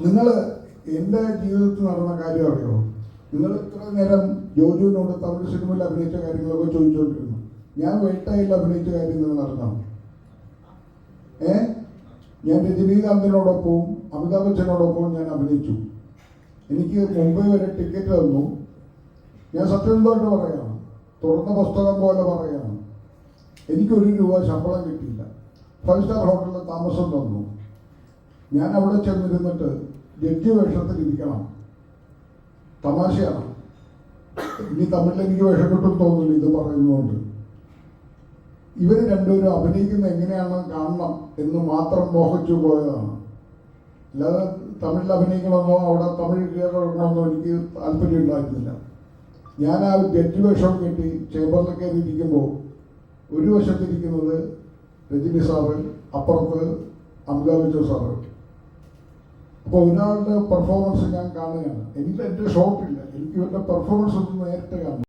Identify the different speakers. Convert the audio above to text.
Speaker 1: നിങ്ങൾ എൻ്റെ ജീവിതത്തിൽ നടന്ന കാര്യം അറിയോ? നിങ്ങൾ ഇത്ര നേരം ജോജുവിനോട് തമിഴ് സിനിമയിൽ അഭിനയിച്ച കാര്യങ്ങളൊക്കെ ചോദിച്ചുകൊണ്ടിരുന്നു. ഞാൻ വേട്ടയിൽ അഭിനയിച്ച കാര്യം നിങ്ങൾ അറിഞ്ഞോ? ഞാൻ രജനീകാന്തിനോടൊപ്പവും അമിതാഭ് ബച്ചനോടൊപ്പവും ഞാൻ അഭിനയിച്ചു. എനിക്ക് മുംബൈ വരെ ടിക്കറ്റ് തന്നു. ഞാൻ സത്യസന്ധമായിട്ട് പറയുകയാണ്, തുറന്ന പുസ്തകം പോലെ പറയുകയാണ്. എനിക്കൊരു രൂപ ശമ്പളം കിട്ടിയില്ല. 5 സ്റ്റാർ ഹോട്ടലിൽ താമസം തന്നു. ഞാൻ അവിടെ ചെന്നിരുന്നിട്ട് ജഡ്ജി വേഷത്തിൽ ഇരിക്കണം. തമാശയാണ്. ഇനി തമിഴിൽ എനിക്ക് വേഷം കിട്ടും തോന്നില്ല ഇത് പറയുന്നതുകൊണ്ട്. ഇവർ രണ്ടുപേരും അഭിനയിക്കുന്നത് എങ്ങനെയാണെന്ന് കാണണം എന്ന് മാത്രം മോഹിച്ചു പോയതാണ്. അല്ലാതെ തമിഴിൽ അഭിനയിക്കണമെന്നോ അവിടെ തമിഴ് കേൾക്കണമെന്നോ എനിക്ക് താല്പര്യം ഉണ്ടായിരുന്നില്ല. ഞാൻ ആ ജഡ്ജി വേഷം കെട്ടി ചേംബറിൽ കയറി ഇരിക്കുമ്പോൾ ഒരു വശത്തിരിക്കുന്നത് രജനി സാറ്, അപ്പുറത്ത് അമിതാഭ് ബച്ചൻ സാറ്. അപ്പോൾ ഒരാളുടെ പെർഫോമൻസ് ഞാൻ കാണുകയാണ്. എനിക്ക് എൻ്റെ ഷോട്ടില്ല, എനിക്ക് ഇവരുടെ പെർഫോമൻസ് ഒന്ന് നേരിട്ട് കാണണം.